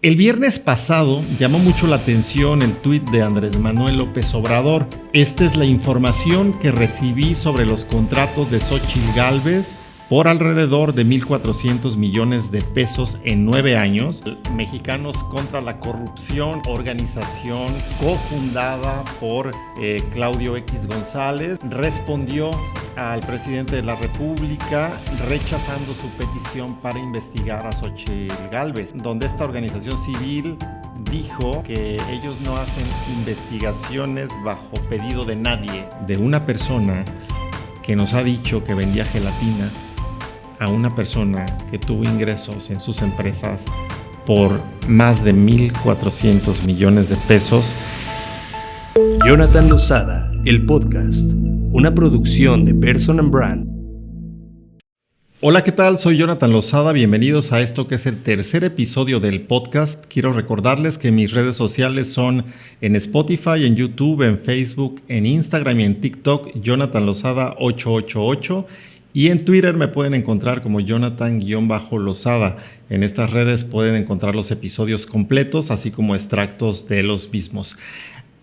El viernes pasado llamó mucho la atención el tuit de Andrés Manuel López Obrador. Esta es la información que recibí sobre los contratos de Xóchitl Gálvez por alrededor de 1,400 millones de pesos en 9 años. Mexicanos contra la Corrupción, organización cofundada por Claudio X González, respondió al presidente de la República rechazando su petición para investigar a Xóchitl Gálvez, donde esta organización civil dijo que ellos no hacen investigaciones bajo pedido de nadie, de una persona que nos ha dicho que vendía gelatinas a una persona que tuvo ingresos en sus empresas por más de 1,400 millones de pesos. Jonathan Lozada, el podcast, una producción de Person & Brand. Hola, ¿qué tal? Soy Jonathan Lozada, bienvenidos a esto que es el tercer episodio del podcast. Quiero recordarles que mis redes sociales son en Spotify, en YouTube, en Facebook, en Instagram y en TikTok, Jonathan Lozada 888. Y en Twitter me pueden encontrar como Jonathan-Lozada. En estas redes pueden encontrar los episodios completos, así como extractos de los mismos.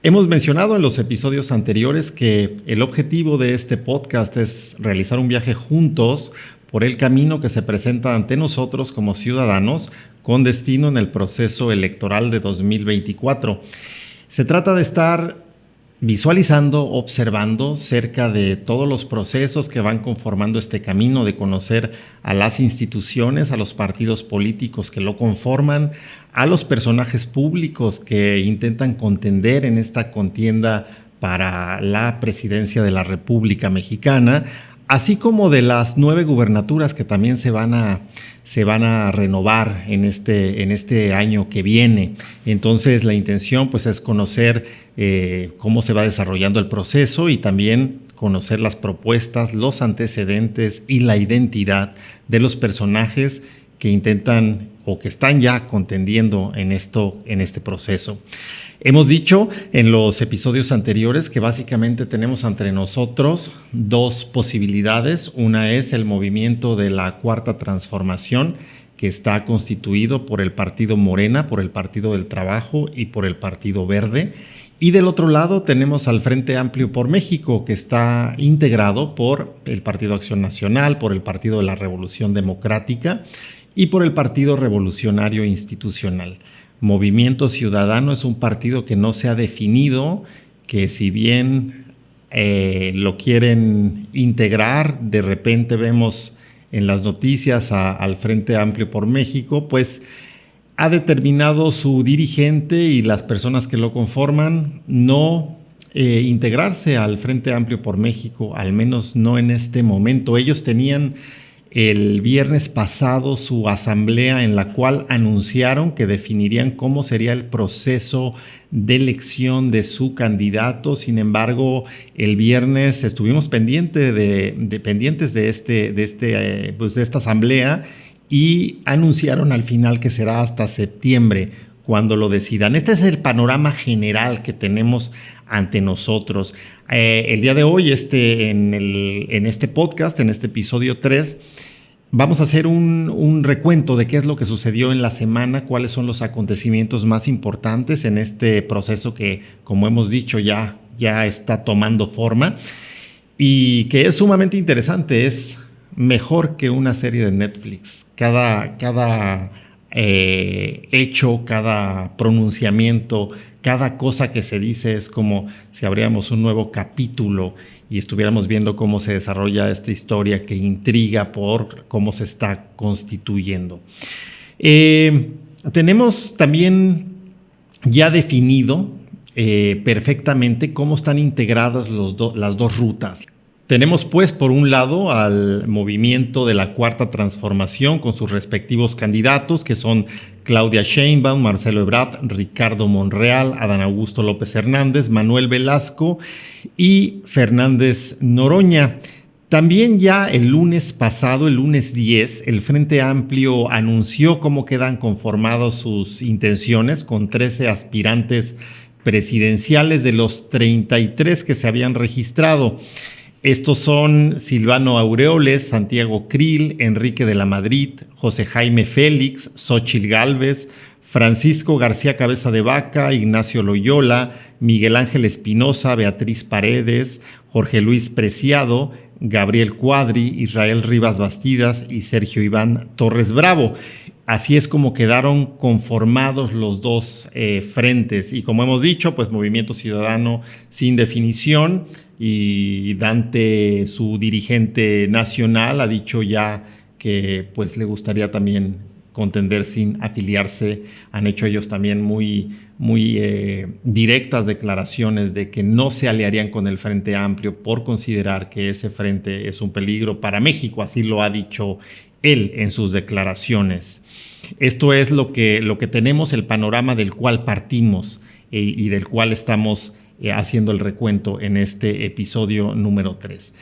Hemos mencionado en los episodios anteriores que el objetivo de este podcast es realizar un viaje juntos por el camino que se presenta ante nosotros como ciudadanos con destino en el proceso electoral de 2024. Se trata de estar visualizando, observando cerca de todos los procesos que van conformando este camino, de conocer a las instituciones, a los partidos políticos que lo conforman, a los personajes públicos que intentan contender en esta contienda para la presidencia de la República Mexicana, así como de las 9 gubernaturas que también se van a renovar en este año que viene. Entonces la intención pues es conocer cómo se va desarrollando el proceso y también conocer las propuestas, los antecedentes y la identidad de los personajes que intentan o que están ya contendiendo en este proceso. Hemos dicho en los episodios anteriores que básicamente tenemos ante nosotros 2 posibilidades. Una es el movimiento de la Cuarta Transformación, que está constituido por el Partido Morena, por el Partido del Trabajo y por el Partido Verde. Y del otro lado tenemos al Frente Amplio por México, que está integrado por el Partido Acción Nacional, por el Partido de la Revolución Democrática y por el Partido Revolucionario Institucional. Movimiento Ciudadano es un partido que no se ha definido, que si bien lo quieren integrar, de repente vemos en las noticias al Frente Amplio por México, pues ha determinado su dirigente y las personas que lo conforman no integrarse al Frente Amplio por México, al menos no en este momento. Ellos tenían el viernes pasado su asamblea en la cual anunciaron que definirían cómo sería el proceso de elección de su candidato. Sin embargo, el viernes estuvimos pendientes de esta asamblea y anunciaron al final que será hasta septiembre cuando lo decidan. Este es el panorama general que tenemos ante nosotros. El día de hoy, en este podcast, en este episodio 3, vamos a hacer un recuento de qué es lo que sucedió en la semana, cuáles son los acontecimientos más importantes en este proceso que, como hemos dicho, ya está tomando forma y que es sumamente interesante. Es mejor que una serie de Netflix. Cada hecho, cada pronunciamiento, cada cosa que se dice es como si abriéramos un nuevo capítulo y estuviéramos viendo cómo se desarrolla esta historia que intriga por cómo se está constituyendo. Tenemos también ya definido perfectamente cómo están integradas las 2 rutas. Tenemos pues por un lado al movimiento de la Cuarta Transformación con sus respectivos candidatos, que son Claudia Sheinbaum, Marcelo Ebrard, Ricardo Monreal, Adán Augusto López Hernández, Manuel Velasco y Fernández Noroña. También ya el lunes pasado, el lunes 10, el Frente Amplio anunció cómo quedan conformadas sus intenciones con 13 aspirantes presidenciales de los 33 que se habían registrado. Estos son Silvano Aureoles, Santiago Krill, Enrique de la Madrid, José Jaime Félix, Xóchitl Gálvez, Francisco García Cabeza de Vaca, Ignacio Loyola, Miguel Ángel Espinosa, Beatriz Paredes, Jorge Luis Preciado, Gabriel Cuadri, Israel Rivas Bastidas y Sergio Iván Torres Bravo. Así es como quedaron conformados los dos frentes. Y como hemos dicho, pues Movimiento Ciudadano sin definición, y Dante, su dirigente nacional, ha dicho ya que pues le gustaría también contender sin afiliarse. Han hecho ellos también muy directas declaraciones de que no se aliarían con el Frente Amplio por considerar que ese frente es un peligro para México. Así lo ha dicho él en sus declaraciones. Esto es lo que tenemos, el panorama del cual partimos y del cual estamos haciendo el recuento en este episodio número 3.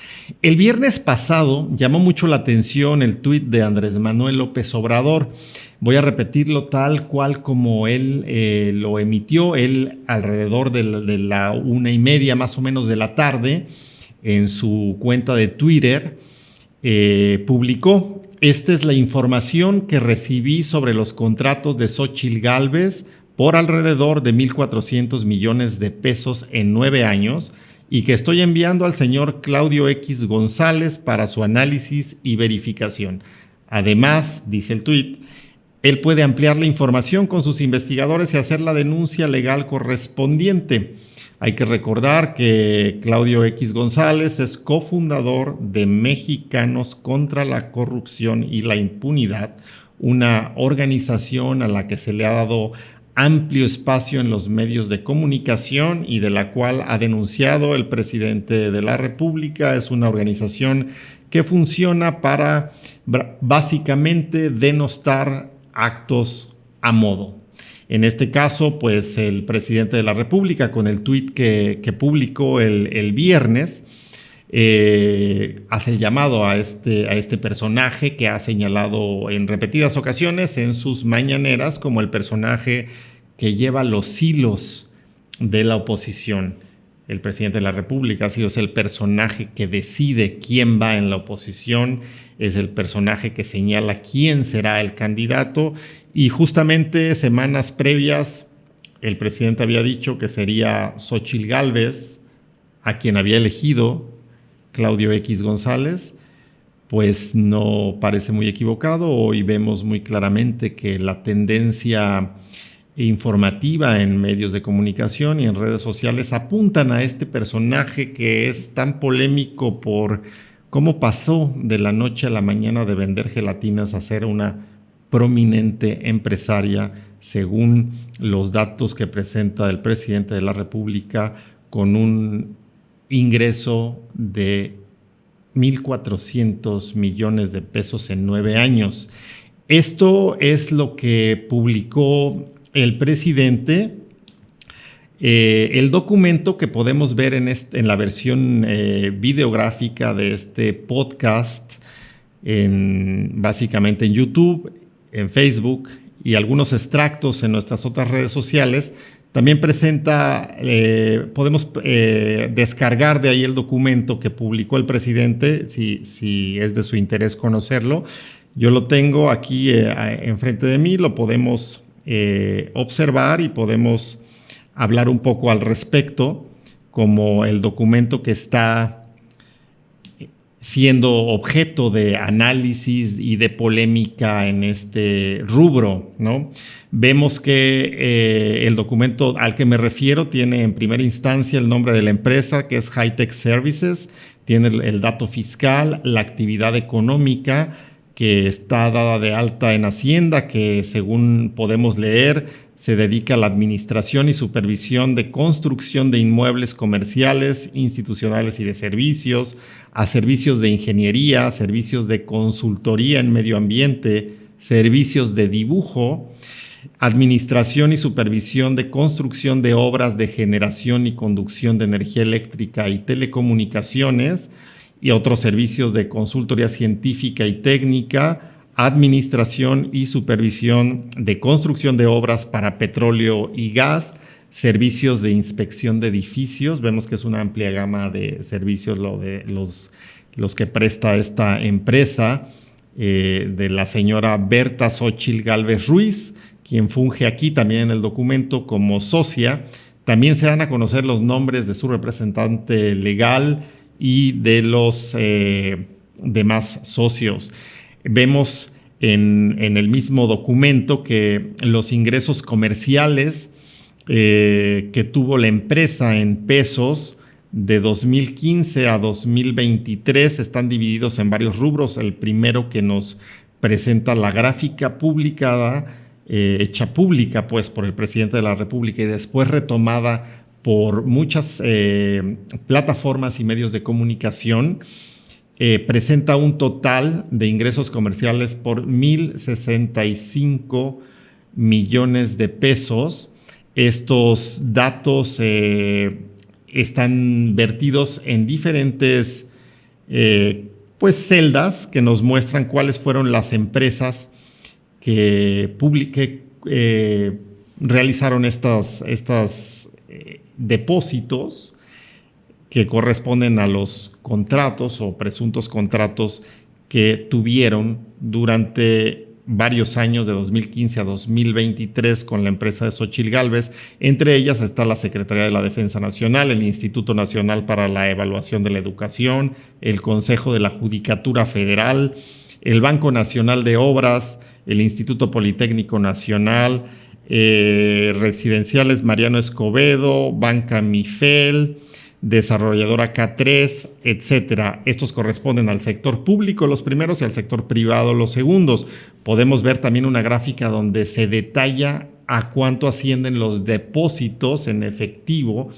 El viernes pasado llamó mucho la atención el tuit de Andrés Manuel López Obrador. Voy a repetirlo tal cual como él lo emitió. Él, alrededor de la 1:30 más o menos de la tarde, en su cuenta de Twitter, publicó: esta es la información que recibí sobre los contratos de Xóchitl Gálvez por alrededor de 1,400 millones de pesos en 9 años y que estoy enviando al señor Claudio X González para su análisis y verificación. Además, dice el tuit, él puede ampliar la información con sus investigadores y hacer la denuncia legal correspondiente. Hay que recordar que Claudio X González es cofundador de Mexicanos contra la Corrupción y la Impunidad, una organización a la que se le ha dado amplio espacio en los medios de comunicación y de la cual ha denunciado el presidente de la República. Es una organización que funciona para básicamente denostar actos a modo. En este caso, pues el presidente de la República, con el tuit que publicó el viernes, hace el llamado a este personaje que ha señalado en repetidas ocasiones en sus mañaneras como el personaje que lleva los hilos de la oposición. El presidente de la República es el personaje que decide quién va en la oposición, es el personaje que señala quién será el candidato, y justamente semanas previas el presidente había dicho que sería Xóchitl Gálvez a quien había elegido Claudio X González. Pues no parece muy equivocado. Hoy vemos muy claramente que la tendencia informativa en medios de comunicación y en redes sociales apuntan a este personaje que es tan polémico por cómo pasó de la noche a la mañana de vender gelatinas a ser una prominente empresaria, según los datos que presenta el presidente de la República, con un ingreso de 1,400 millones de pesos en 9 años. Esto es lo que publicó el presidente. El documento que podemos ver en la versión videográfica de este podcast, básicamente en YouTube, en Facebook y algunos extractos en nuestras otras redes sociales, también presenta, podemos descargar de ahí el documento que publicó el presidente, si es de su interés conocerlo. Yo lo tengo aquí enfrente de mí, lo podemos observar y podemos hablar un poco al respecto, como el documento que está siendo objeto de análisis y de polémica en este rubro, ¿no? Vemos que el documento al que me refiero tiene en primera instancia el nombre de la empresa, que es Hightech Services, tiene el dato fiscal, la actividad económica que está dada de alta en Hacienda, que según podemos leer, se dedica a la administración y supervisión de construcción de inmuebles comerciales, institucionales y de servicios, a servicios de ingeniería, servicios de consultoría en medio ambiente, servicios de dibujo, administración y supervisión de construcción de obras de generación y conducción de energía eléctrica y telecomunicaciones, y otros servicios de consultoría científica y técnica, administración y supervisión de construcción de obras para petróleo y gas, servicios de inspección de edificios. Vemos que es una amplia gama de servicios los que presta esta empresa de la señora Berta Xóchitl Gálvez Ruiz, quien funge aquí también en el documento como socia. También se dan a conocer los nombres de su representante legal y de los demás socios. Vemos en el mismo documento que los ingresos comerciales que tuvo la empresa en pesos de 2015 a 2023 están divididos en varios rubros. El primero que nos presenta la gráfica publicada, hecha pública pues por el presidente de la República y después retomada por muchas plataformas y medios de comunicación, presenta un total de ingresos comerciales por 1,065 millones de pesos. Estos datos están vertidos en diferentes celdas que nos muestran cuáles fueron las empresas que realizaron estos depósitos que corresponden a los contratos o presuntos contratos que tuvieron durante varios años de 2015 a 2023 con la empresa de Xóchitl Gálvez. Entre ellas está la Secretaría de la Defensa Nacional, el Instituto Nacional para la Evaluación de la Educación, el Consejo de la Judicatura Federal, el Banco Nacional de Obras, el Instituto Politécnico Nacional, Residenciales Mariano Escobedo, Banca Mifel, Desarrolladora K3, etcétera. Estos corresponden al sector público, los primeros, y al sector privado, los segundos. Podemos ver también una gráfica donde se detalla a cuánto ascienden los depósitos en efectivo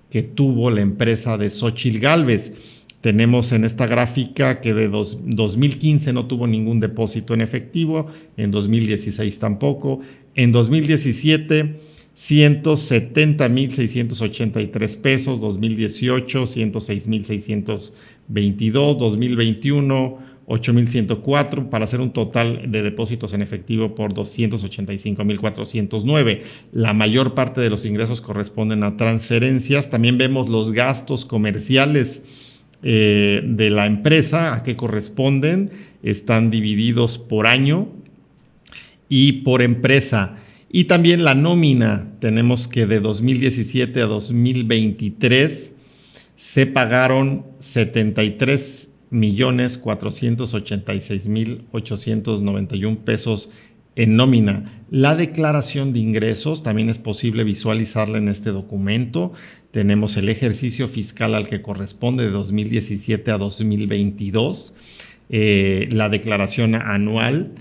que tuvo la empresa de Xóchitl Gálvez. Tenemos en esta gráfica que de 2015 no tuvo ningún depósito en efectivo, en 2016 tampoco, en 2017 170,683 pesos, 2018 106,622, 2021 8,104, para hacer un total de depósitos en efectivo por 285,409. La mayor parte de los ingresos corresponden a transferencias. También vemos los gastos comerciales de la empresa, a qué corresponden. Están divididos por año y por empresa. Y también la nómina, tenemos que de 2017 a 2023 se pagaron 73,486,891 pesos en nómina. La declaración de ingresos también es posible visualizarla en este documento. Tenemos el ejercicio fiscal al que corresponde de 2017 a 2022, la declaración anual,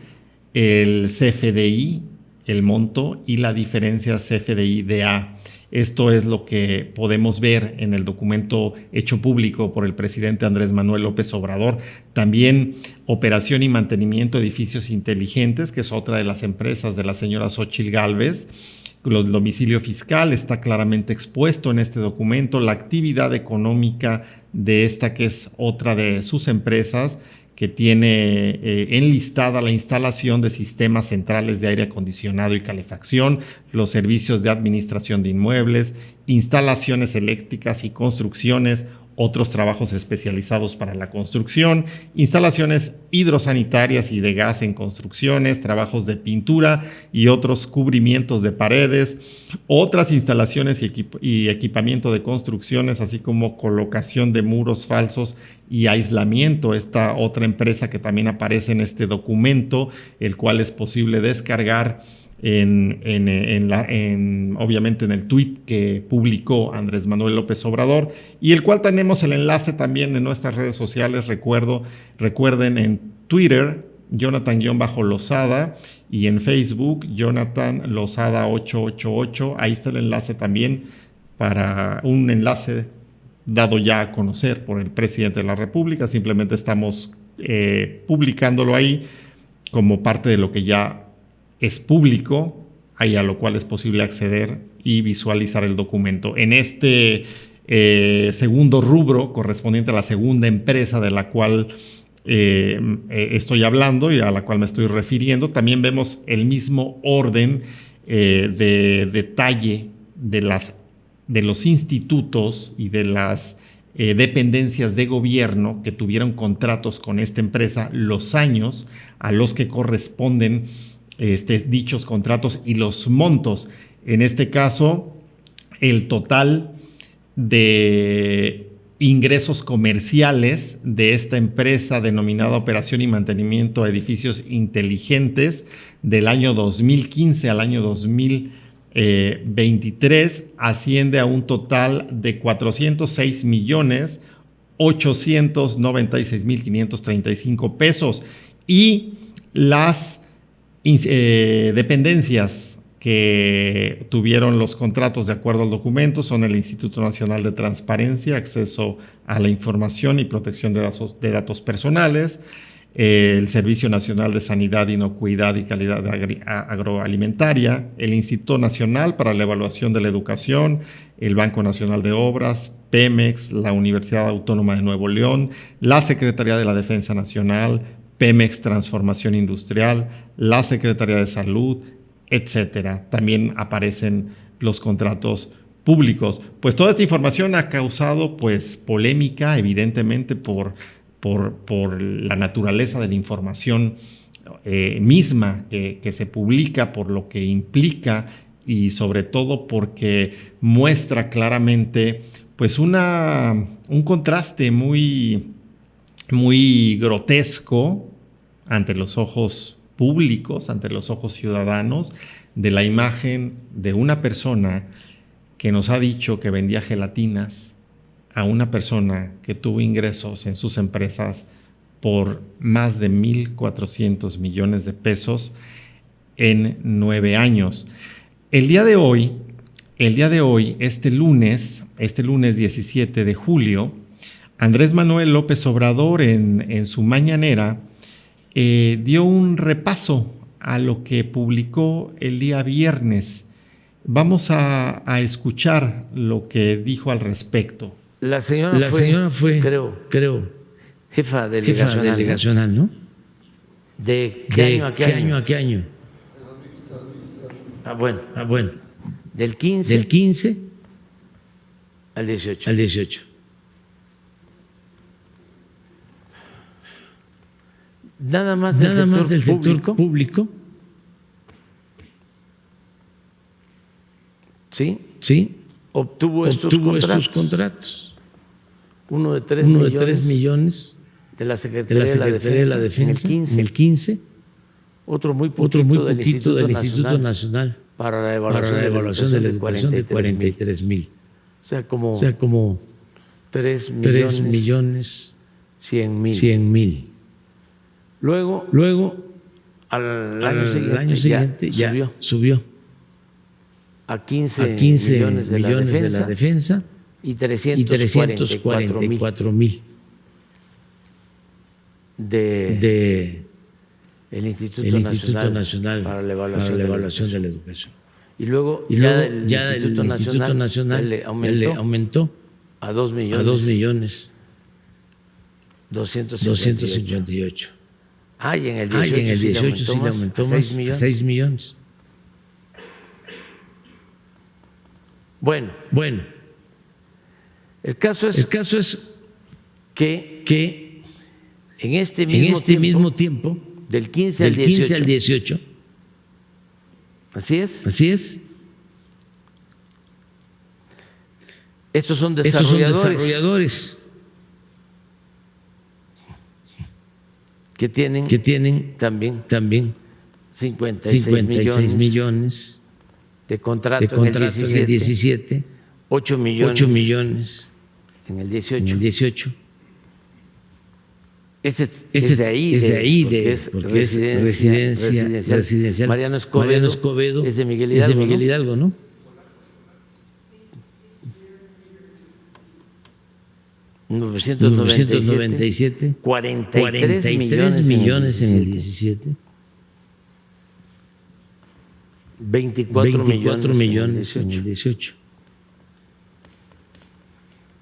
el CFDI, el monto y la diferencia CFDI-DA. Esto es lo que podemos ver en el documento hecho público por el presidente Andrés Manuel López Obrador. También operación y mantenimiento de edificios inteligentes, que es otra de las empresas de la señora Xóchitl Gálvez. El domicilio fiscal está claramente expuesto en este documento. La actividad económica de esta, que es otra de sus empresas, que tiene enlistada la instalación de sistemas centrales de aire acondicionado y calefacción, los servicios de administración de inmuebles, instalaciones eléctricas y construcciones, otros trabajos especializados para la construcción, instalaciones hidrosanitarias y de gas en construcciones, trabajos de pintura y otros cubrimientos de paredes, otras instalaciones y equipamiento de construcciones, así como colocación de muros falsos y aislamiento. Esta otra empresa que también aparece en este documento, el cual es posible descargar obviamente en el tweet que publicó Andrés Manuel López Obrador, y el cual tenemos el enlace también en nuestras redes sociales. Recuerden en Twitter, Jonathan-Lozada, y en Facebook, Jonathan Lozada 888. Ahí está el enlace también, para un enlace dado ya a conocer por el presidente de la República. Simplemente estamos publicándolo ahí como parte de lo que ya es público, ahí a lo cual es posible acceder y visualizar el documento. En este segundo rubro, correspondiente a la segunda empresa de la cual estoy hablando y a la cual me estoy refiriendo, también vemos el mismo orden de detalle de los institutos y de las dependencias de gobierno que tuvieron contratos con esta empresa, los años a los que corresponden dichos contratos y los montos. En este caso, el total de ingresos comerciales de esta empresa denominada Operación y Mantenimiento de Edificios Inteligentes del año 2015 al año 2023 asciende a un total de 406,896,535 pesos, y las dependencias que tuvieron los contratos de acuerdo al documento son el Instituto Nacional de Transparencia, Acceso a la Información y Protección de Datos Personales, el Servicio Nacional de Sanidad, Inocuidad y Calidad Agroalimentaria, el Instituto Nacional para la Evaluación de la Educación, el Banco Nacional de Obras, Pemex, la Universidad Autónoma de Nuevo León, la Secretaría de la Defensa Nacional, Pemex Transformación Industrial, la Secretaría de Salud, etcétera. También aparecen los contratos públicos. Pues toda esta información ha causado pues polémica, evidentemente por la naturaleza de la información misma que se publica, por lo que implica y sobre todo porque muestra claramente pues un contraste muy grotesco ante los ojos públicos, ante los ojos ciudadanos, de la imagen de una persona que nos ha dicho que vendía gelatinas a una persona que tuvo ingresos en sus empresas por más de 1,400 millones de pesos en 9 años. El día de hoy, este lunes 17 de julio, Andrés Manuel López Obrador en su mañanera dio un repaso a lo que publicó el día viernes. Vamos a escuchar lo que dijo al respecto. La señora fue, creo, jefa delegacional, ¿no? ¿De qué año a qué año? Bueno. Del 15 al 18. Nada más del sector público. Sí. Obtuvo estos contratos. Uno de 3 millones de la Secretaría de la Defensa en el 15. Otro muy poquito del Instituto Nacional para la Evaluación de la Educación de 43,000. O sea, como 3,100,000. Luego al año siguiente ya subió a 15 millones de la defensa y 344,000 de el Instituto Nacional para la Evaluación de la Educación. Y luego ya el Instituto Nacional le aumentó a 2,258,000. Y en el 18 sí le aumentó más, a 6 millones. Bueno, el caso es que en este mismo tiempo, del 15 al 18, así es. Estos son desarrolladores que tienen también 56 millones de contrato en el 17, 8 millones en el 18. Este es de ahí, porque es residencial. Mariano Escobedo es de Miguel Hidalgo, ¿no? $997, 43 millones en el 17, 24 millones en el 18.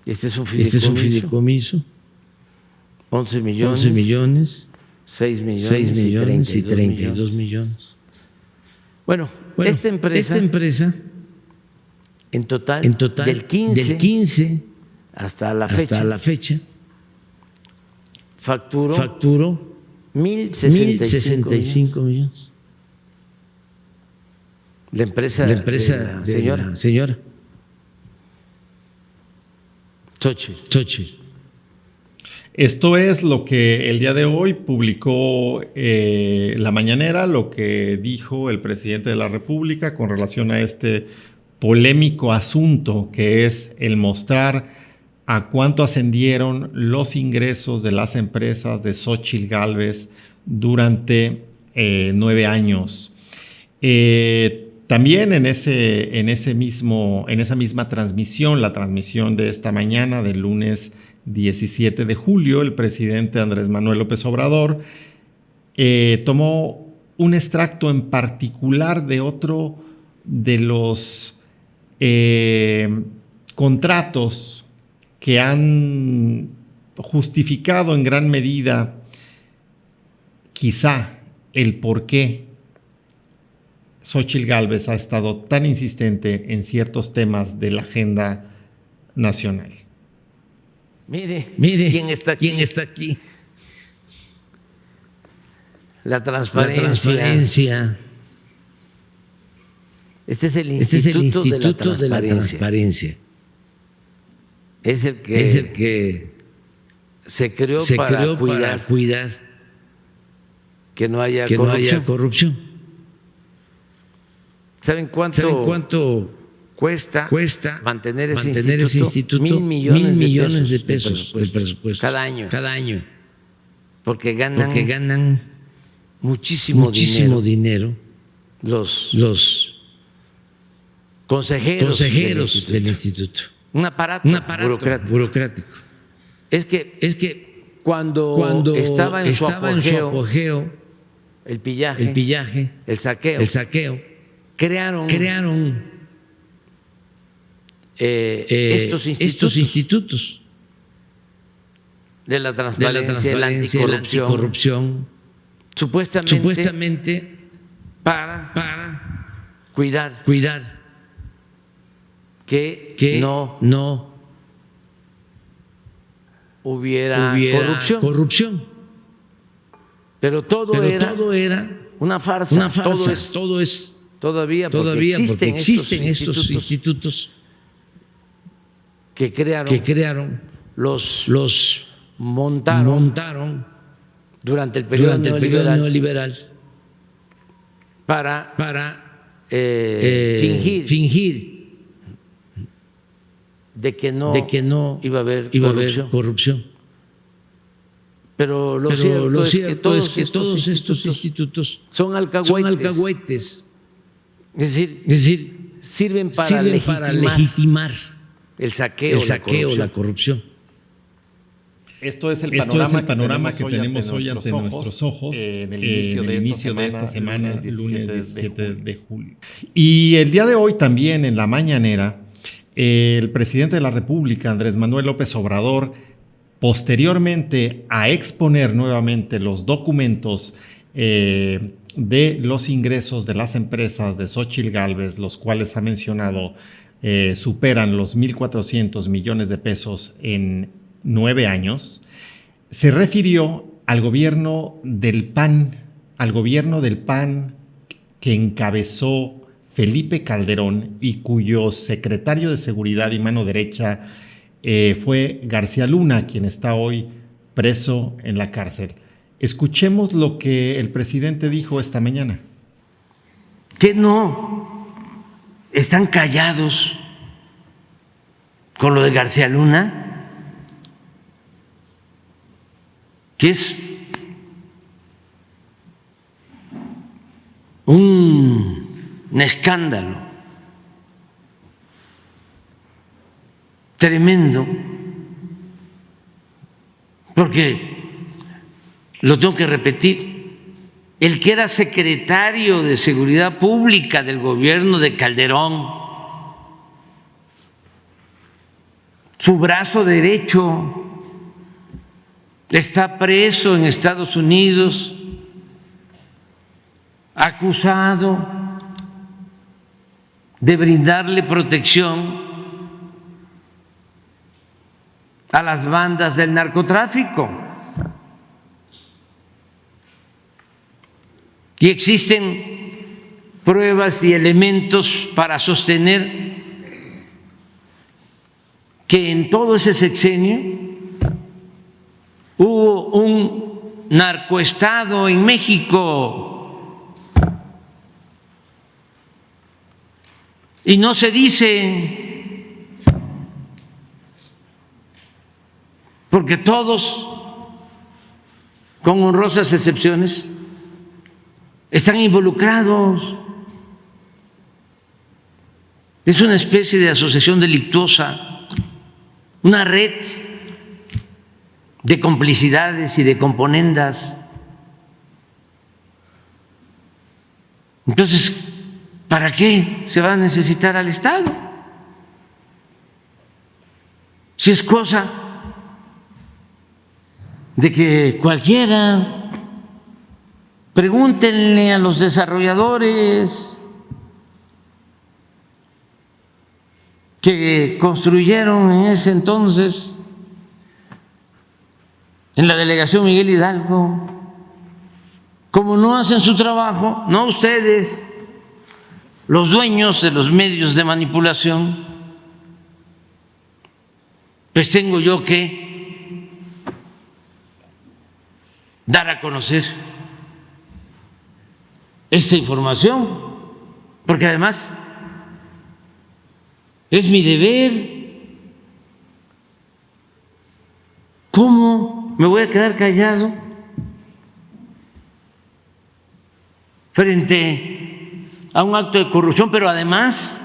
Este es un fideicomiso. 11 millones, 6 millones y 32 millones. Bueno, esta empresa en total del 15 hasta la fecha facturó 1,065 millones. La empresa de la señora Xochitl. Esto es lo que el día de hoy publicó La Mañanera, lo que dijo el presidente de la República con relación a este polémico asunto que es el mostrar a cuánto ascendieron los ingresos de las empresas de Xóchitl Gálvez durante 9 años. También en esa misma transmisión, la transmisión de esta mañana del lunes 17 de julio, el presidente Andrés Manuel López Obrador tomó un extracto en particular de otro de los contratos que han justificado en gran medida quizá el por qué Xóchitl Gálvez ha estado tan insistente en ciertos temas de la agenda nacional. Mire, ¿quién está aquí? La transparencia. Este es el Instituto de la Transparencia. Es el que se creó para cuidar que no haya corrupción. ¿Saben cuánto cuesta mantener ese instituto? 1,000 millones de pesos el presupuesto cada año. Porque ganan muchísimo dinero los consejeros del instituto. Un aparato burocrático. Es que cuando estaba en su apogeo el pillaje, el saqueo, crearon estos institutos de la transparencia, la anticorrupción, supuestamente para cuidar que no hubiera corrupción. Pero todo era una farsa. Todo es todavía porque existen estos institutos que crearon, los montaron durante el periodo neoliberal para fingir de que no iba a haber corrupción. Pero lo cierto es que todos estos institutos son alcahuetes. Es decir, sirven para legitimar el saqueo, la corrupción. Esto es el panorama que tenemos hoy ante nuestros ojos en el inicio de esta semana, lunes 17 de julio. Y el día de hoy también en la mañanera, el presidente de la República, Andrés Manuel López Obrador, posteriormente a exponer nuevamente los documentos de los ingresos de las empresas de Xóchitl Gálvez, los cuales ha mencionado superan los 1,400 millones de pesos en 9 años, se refirió al gobierno del PAN, que encabezó Felipe Calderón y cuyo secretario de Seguridad y mano derecha fue García Luna, quien está hoy preso en la cárcel. Escuchemos lo que el presidente dijo esta mañana. ¿Qué no están callados con lo de García Luna? Que es un escándalo tremendo, porque lo tengo que repetir, el que era secretario de Seguridad Pública del gobierno de Calderón, su brazo derecho está preso en Estados Unidos, acusado de brindarle protección a las bandas del narcotráfico. Y existen pruebas y elementos para sostener que en todo ese sexenio hubo un narcoestado en México y no se dice, porque todos, con honrosas excepciones, están involucrados. Es una especie de asociación delictuosa, una red de complicidades y de componendas. Entonces, ¿para qué se va a necesitar al Estado? Si es cosa de que cualquiera, pregúntenle a los desarrolladores que construyeron en ese entonces en la delegación Miguel Hidalgo, como no hacen su trabajo, no ustedes, los dueños de los medios de manipulación, pues tengo yo que dar a conocer esta información, porque además es mi deber. ¿Cómo me voy a quedar callado frente a un acto de corrupción, pero además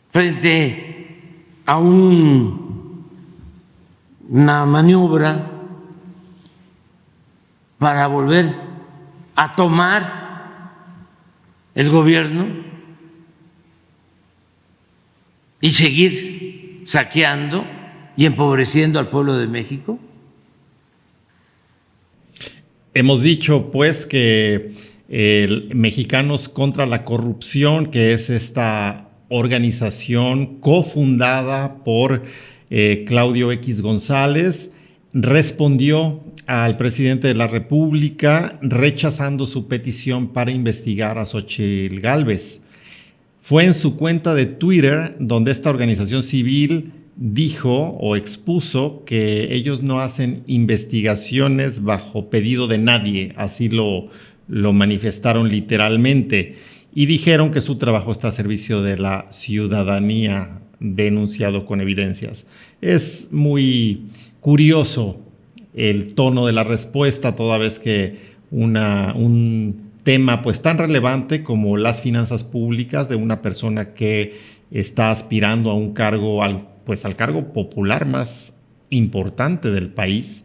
frente a una maniobra para volver a tomar el gobierno y seguir saqueando y empobreciendo al pueblo de México? Hemos dicho pues que Mexicanos contra la Corrupción, que es esta organización cofundada por Claudio X González, respondió al presidente de la República rechazando su petición para investigar a Xóchitl Gálvez. Fue en su cuenta de Twitter donde esta organización civil dijo o expuso que ellos no hacen investigaciones bajo pedido de nadie, así lo manifestaron literalmente, y dijeron que su trabajo está a servicio de la ciudadanía, denunciado con evidencias. Es muy curioso el tono de la respuesta, toda vez que un tema pues tan relevante como las finanzas públicas de una persona que está aspirando a un cargo, al cargo popular más importante del país,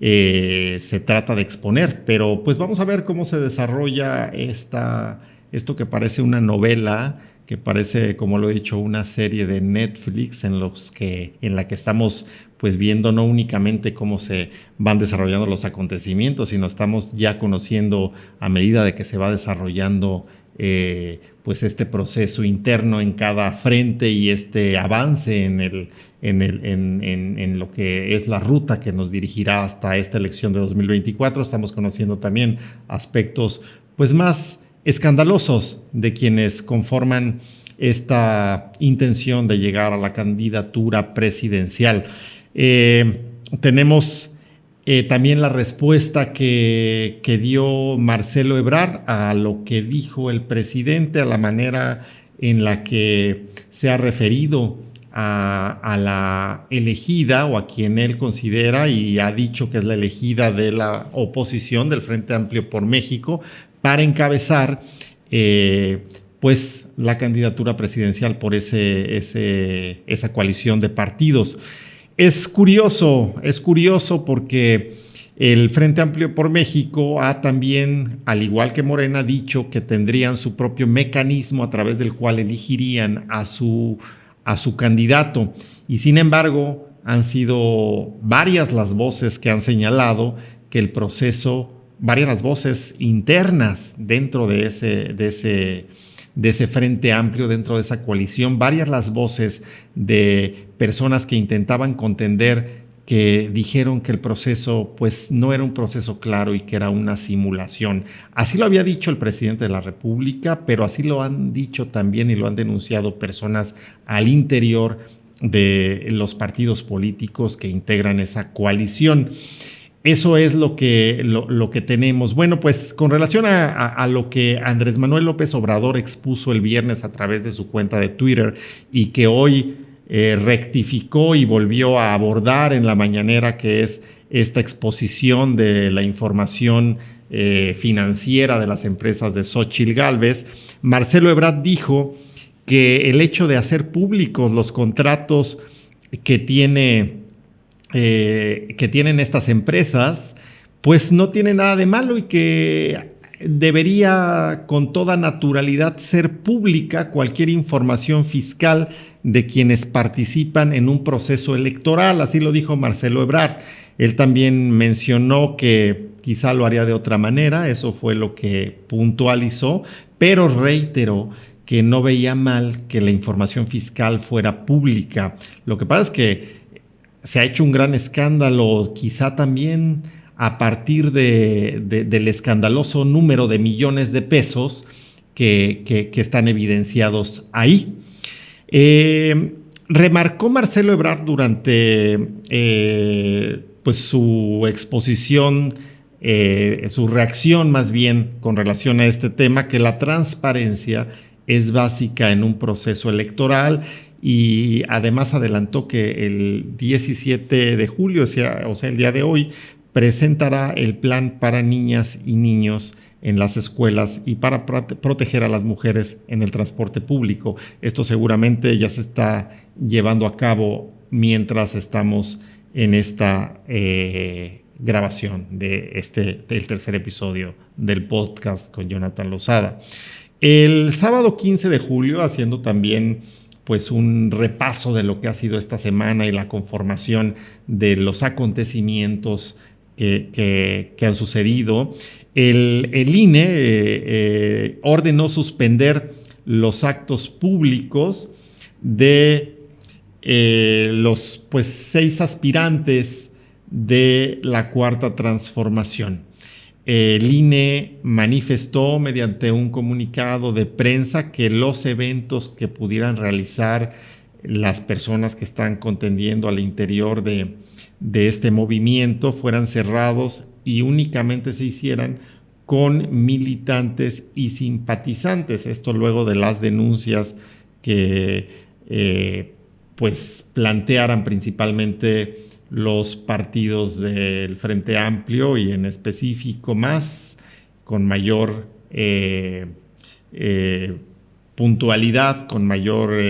se trata de exponer. Pero pues vamos a ver cómo se desarrolla esto que parece una novela, que parece, como lo he dicho, una serie de Netflix en la que estamos pues viendo no únicamente cómo se van desarrollando los acontecimientos, sino estamos ya conociendo a medida de que se va desarrollando pues este proceso interno en cada frente y este avance en lo que es la ruta que nos dirigirá hasta esta elección de 2024. Estamos conociendo también aspectos pues más escandalosos de quienes conforman esta intención de llegar a la candidatura presidencial. Tenemos también la respuesta que dio Marcelo Ebrard a lo que dijo el presidente, a la manera en la que se ha referido a la elegida, o a quien él considera y ha dicho que es la elegida de la oposición del Frente Amplio por México para encabezar pues la candidatura presidencial por esa coalición de partidos. Es curioso porque el Frente Amplio por México ha también, al igual que Morena, dicho que tendrían su propio mecanismo a través del cual elegirían a su candidato. Y sin embargo, han sido varias las voces que han señalado que el proceso, varias las voces internas dentro de ese Frente Amplio, dentro de esa coalición, varias las voces de personas que intentaban contender que dijeron que el proceso pues no era un proceso claro y que era una simulación. Así lo había dicho el presidente de la República, pero así lo han dicho también y lo han denunciado personas al interior de los partidos políticos que integran esa coalición. Eso es lo que tenemos. Bueno, pues con relación a lo que Andrés Manuel López Obrador expuso el viernes a través de su cuenta de Twitter y que hoy rectificó y volvió a abordar en la mañanera, que es esta exposición de la información financiera de las empresas de Xóchitl Gálvez, Marcelo Ebrard dijo que el hecho de hacer públicos los contratos que tienen estas empresas, pues no tiene nada de malo y que debería con toda naturalidad ser pública cualquier información fiscal de quienes participan en un proceso electoral. Así lo dijo Marcelo Ebrard. Él también mencionó que quizá lo haría de otra manera, eso fue lo que puntualizó, pero reiteró que no veía mal que la información fiscal fuera pública. Lo que pasa es que se ha hecho un gran escándalo, quizá también a partir del escandaloso número de millones de pesos que están evidenciados ahí. Remarcó Marcelo Ebrard durante pues su exposición, su reacción más bien con relación a este tema, que la transparencia es básica en un proceso electoral y además adelantó que el 17 de julio, o sea, el día de hoy, presentará el plan para niñas y niños en las escuelas y para proteger a las mujeres en el transporte público. Esto seguramente ya se está llevando a cabo mientras estamos en esta grabación del tercer episodio del podcast con Jonathan Losada. El sábado 15 de julio, haciendo también pues un repaso de lo que ha sido esta semana y la conformación de los acontecimientos que han sucedido, el INE ordenó suspender los actos públicos de los 6 aspirantes de la Cuarta Transformación. El INE manifestó mediante un comunicado de prensa que los eventos que pudieran realizar las personas que están contendiendo al interior de este movimiento fueran cerrados y únicamente se hicieran con militantes y simpatizantes. Esto luego de las denuncias que plantearan principalmente los partidos del Frente Amplio y en específico más con mayor puntualidad, con mayor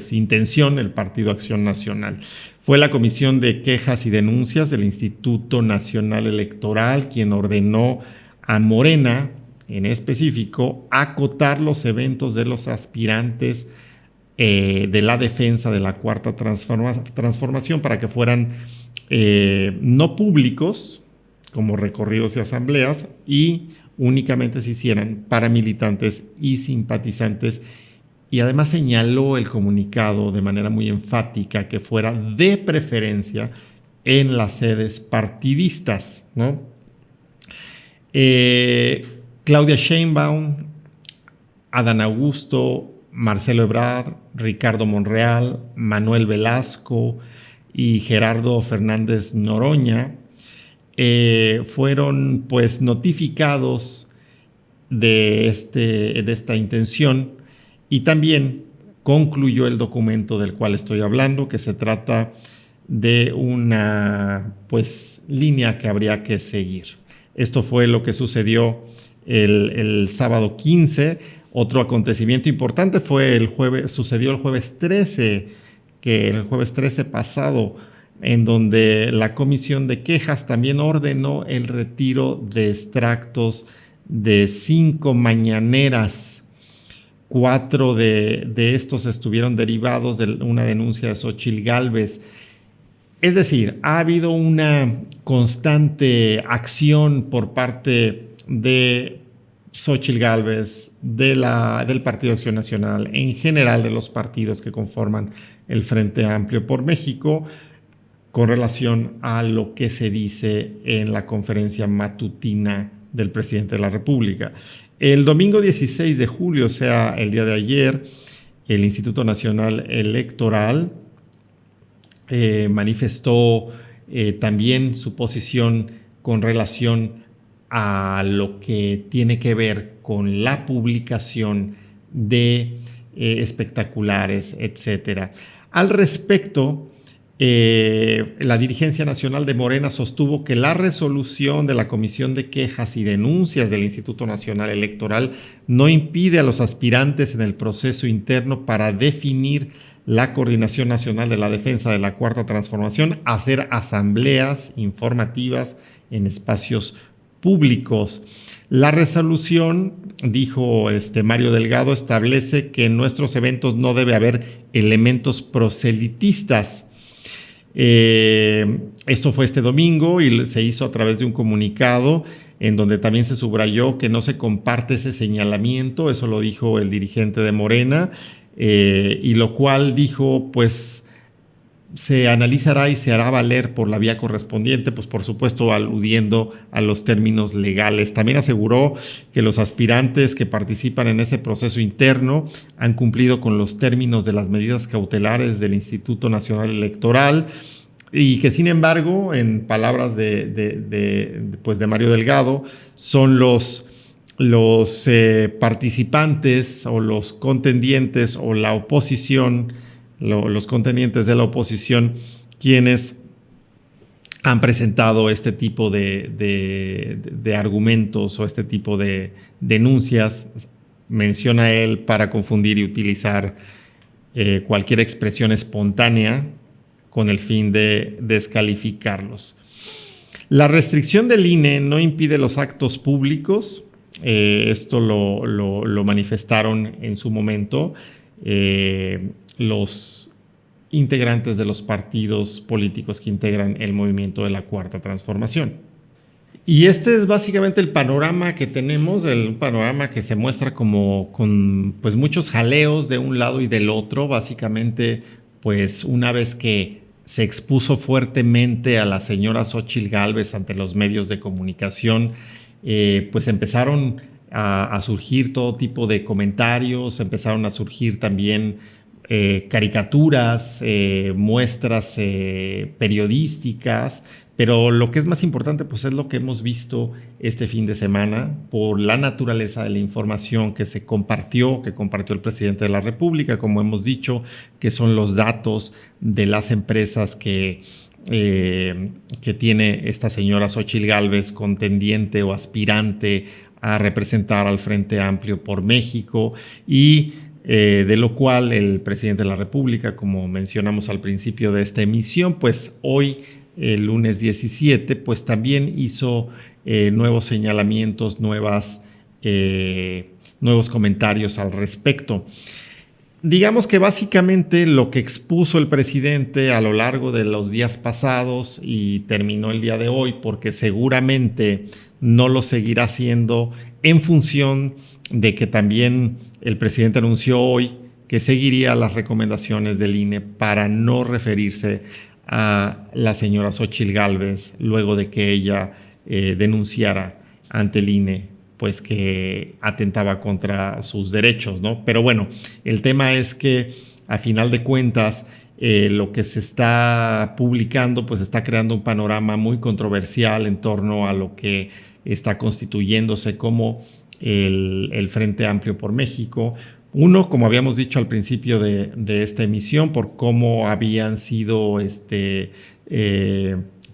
intención el Partido Acción Nacional. Fue la Comisión de Quejas y Denuncias del Instituto Nacional Electoral quien ordenó a Morena, en específico, acotar los eventos de los aspirantes de la defensa de la Cuarta Transformación para que fueran no públicos, como recorridos y asambleas, y únicamente se hicieran para militantes y simpatizantes. Y además señaló el comunicado de manera muy enfática que fuera de preferencia en las sedes partidistas, ¿no? Claudia Sheinbaum, Adán Augusto, Marcelo Ebrard, Ricardo Monreal, Manuel Velasco y Gerardo Fernández Noroña fueron notificados de esta intención y también concluyó el documento del cual estoy hablando, que se trata de una línea que habría que seguir. Esto fue lo que sucedió el sábado 15. Otro acontecimiento importante sucedió el jueves 13, que el jueves 13 pasado, en donde la Comisión de Quejas también ordenó el retiro de extractos de 5 mañaneras. 4 de estos estuvieron derivados de una denuncia de Xóchitl Gálvez. Es decir, ha habido una constante acción por parte de Xóchitl Gálvez, del Partido Acción Nacional, en general de los partidos que conforman el Frente Amplio por México, con relación a lo que se dice en la conferencia matutina del presidente de la República. El domingo 16 de julio, o sea, el día de ayer, el Instituto Nacional Electoral manifestó también su posición con relación a lo que tiene que ver con la publicación de espectaculares, etcétera. Al respecto, la dirigencia nacional de Morena sostuvo que la resolución de la Comisión de Quejas y Denuncias del Instituto Nacional Electoral no impide a los aspirantes en el proceso interno para definir la Coordinación Nacional de la Defensa de la Cuarta Transformación hacer asambleas informativas en espacios públicos. La resolución, dijo Mario Delgado, establece que en nuestros eventos no debe haber elementos proselitistas. Esto fue este domingo y se hizo a través de un comunicado en donde también se subrayó que no se comparte ese señalamiento, eso lo dijo el dirigente de Morena, y lo cual dijo, pues se analizará y se hará valer por la vía correspondiente, pues por supuesto aludiendo a los términos legales. También aseguró que los aspirantes que participan en ese proceso interno han cumplido con los términos de las medidas cautelares del Instituto Nacional Electoral y que sin embargo, en palabras de Mario Delgado, son los participantes o los contendientes o la oposición, los contendientes de la oposición, quienes han presentado este tipo de argumentos o este tipo de denuncias, menciona él, para confundir y utilizar cualquier expresión espontánea con el fin de descalificarlos. La restricción del INE no impide los actos públicos, esto lo manifestaron en su momento los integrantes de los partidos políticos que integran el movimiento de la Cuarta Transformación. Y este es básicamente el panorama que tenemos, el panorama que se muestra como con pues muchos jaleos de un lado y del otro. Básicamente, pues una vez que se expuso fuertemente a la señora Xóchitl Gálvez ante los medios de comunicación, pues empezaron a surgir todo tipo de comentarios, empezaron a surgir también caricaturas, muestras periodísticas, pero lo que es más importante pues es lo que hemos visto este fin de semana por la naturaleza de la información que compartió el presidente de la República, como hemos dicho, que son los datos de las empresas que tiene esta señora Xóchitl Gálvez, contendiente o aspirante a representar al Frente Amplio por México, y de lo cual el presidente de la República, como mencionamos al principio de esta emisión, pues hoy, el lunes 17, pues también hizo nuevos señalamientos, nuevos comentarios al respecto. Digamos que básicamente lo que expuso el presidente a lo largo de los días pasados y terminó el día de hoy, porque seguramente no lo seguirá haciendo en función de que también el presidente anunció hoy que seguiría las recomendaciones del INE para no referirse a la señora Xóchitl Gálvez luego de que ella denunciara ante el INE pues que atentaba contra sus derechos, ¿no? Pero bueno, el tema es que a final de cuentas lo que se está publicando pues está creando un panorama muy controversial en torno a lo que está constituyéndose como el Frente Amplio por México. Uno, como habíamos dicho al principio de esta emisión, por cómo habían sido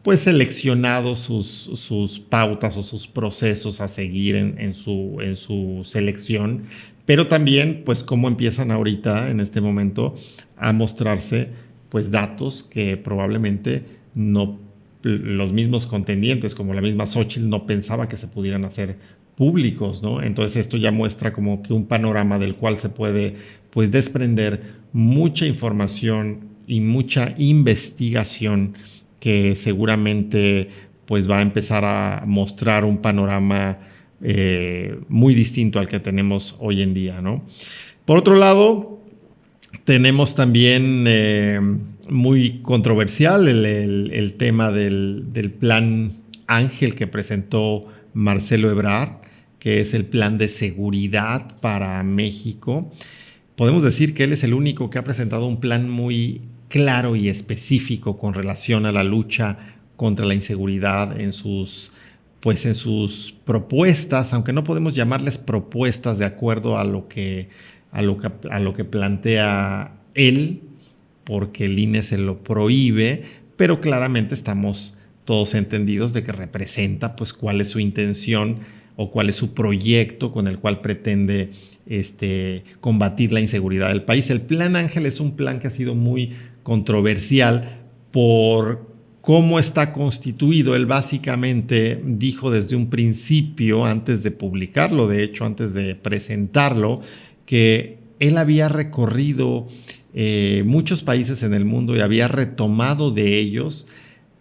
pues seleccionados sus pautas o sus procesos a seguir en su selección, pero también pues cómo empiezan ahorita en este momento a mostrarse pues datos que probablemente no los mismos contendientes, como la misma Xóchitl, no pensaba que se pudieran hacer públicos, ¿no? Entonces esto ya muestra como que un panorama del cual se puede pues desprender mucha información y mucha investigación que seguramente pues va a empezar a mostrar un panorama muy distinto al que tenemos hoy en día, ¿no? Por otro lado, tenemos también muy controversial el tema del plan Ángel que presentó Marcelo Ebrard, que es el plan de seguridad para México. Podemos decir que él es el único que ha presentado un plan muy claro y específico con relación a la lucha contra la inseguridad en sus propuestas, aunque no podemos llamarles propuestas de acuerdo a lo que plantea él, porque el INE se lo prohíbe, pero claramente estamos todos entendidos de que representa pues cuál es su intención o cuál es su proyecto con el cual pretende combatir la inseguridad del país. El Plan Ángel es un plan que ha sido muy controversial por cómo está constituido. Él básicamente dijo desde un principio, antes de publicarlo, de hecho, antes de presentarlo, que él había recorrido muchos países en el mundo y había retomado de ellos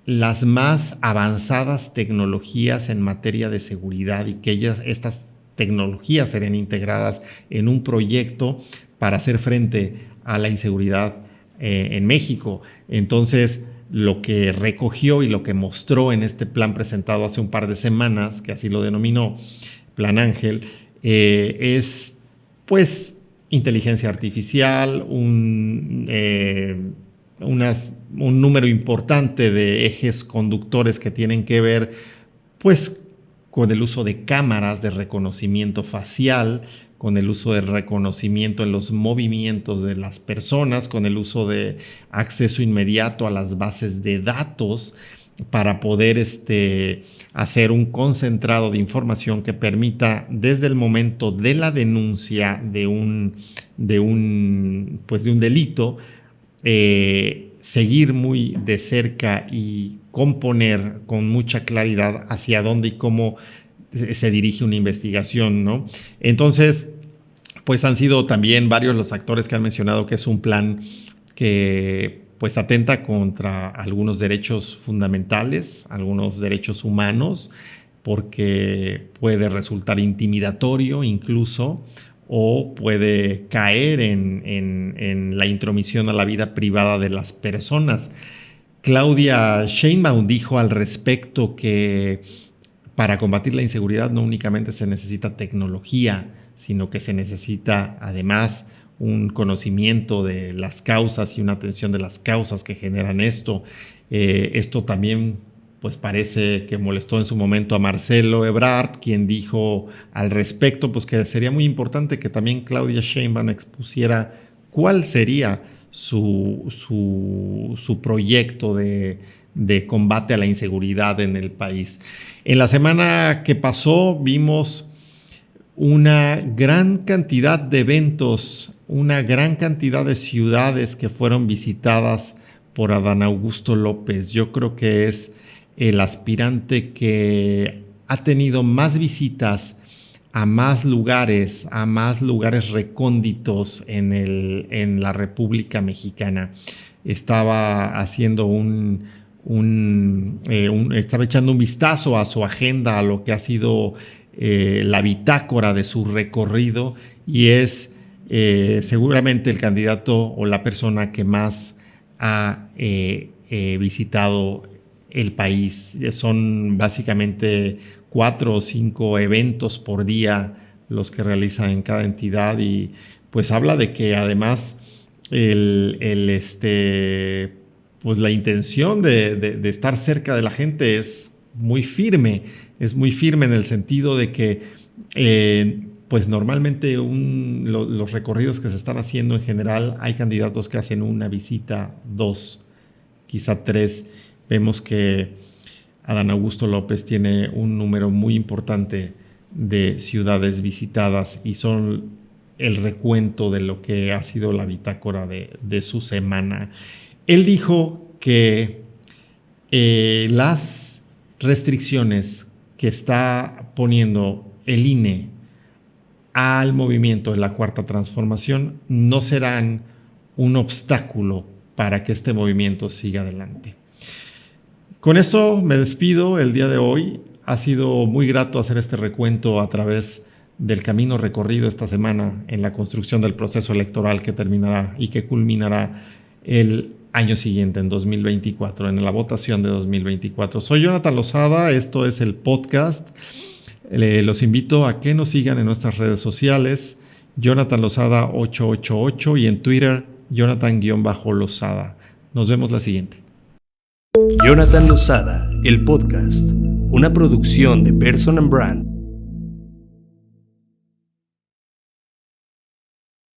las más avanzadas tecnologías en materia de seguridad y que estas tecnologías serían integradas en un proyecto para hacer frente a la inseguridad en México. Entonces, lo que recogió y lo que mostró en este plan presentado hace un par de semanas, que así lo denominó Plan Ángel, es pues inteligencia artificial, un número importante de ejes conductores que tienen que ver pues con el uso de cámaras de reconocimiento facial, con el uso de reconocimiento en los movimientos de las personas, con el uso de acceso inmediato a las bases de datos para poder hacer un concentrado de información que permita desde el momento de la denuncia de un delito, seguir muy de cerca y componer con mucha claridad hacia dónde y cómo se dirige una investigación, ¿no? Entonces, pues han sido también varios los actores que han mencionado que es un plan que pues atenta contra algunos derechos fundamentales, algunos derechos humanos, porque puede resultar intimidatorio incluso, o puede caer en la intromisión a la vida privada de las personas. Claudia Sheinbaum dijo al respecto que para combatir la inseguridad no únicamente se necesita tecnología, sino que se necesita además un conocimiento de las causas y una atención de las causas que generan esto. Esto también pues parece que molestó en su momento a Marcelo Ebrard, quien dijo al respecto pues que sería muy importante que también Claudia Sheinbaum expusiera cuál sería su proyecto de combate a la inseguridad en el país. En la semana que pasó vimos una gran cantidad de eventos, una gran cantidad de ciudades que fueron visitadas por Adán Augusto López. Yo creo que es el aspirante que ha tenido más visitas a más lugares recónditos en la República Mexicana. Estaba haciendo estaba echando un vistazo a su agenda, a lo que ha sido la bitácora de su recorrido, y es seguramente el candidato o la persona que más ha visitado el país. Son básicamente 4 o 5 eventos por día los que realiza en cada entidad, y pues habla de que además pues la intención de estar cerca de la gente es muy firme en el sentido de que pues normalmente los recorridos que se están haciendo en general, hay candidatos que hacen una visita, 2, quizá 3. Vemos que Adán Augusto López tiene un número muy importante de ciudades visitadas y son el recuento de lo que ha sido la bitácora de su semana. Él dijo que las restricciones que está poniendo el INE al movimiento de la Cuarta Transformación no serán un obstáculo para que este movimiento siga adelante. Con esto me despido el día de hoy. Ha sido muy grato hacer este recuento a través del camino recorrido esta semana en la construcción del proceso electoral que terminará y que culminará el año siguiente, en 2024, en la votación de 2024. Soy Jonathan Lozada, esto es el podcast. Los invito a que nos sigan en nuestras redes sociales, Jonathan Lozada 888 y en Twitter, Jonathan-Lozada. Nos vemos la siguiente. Jonathan Lozada, el podcast, una producción de Person and Brand.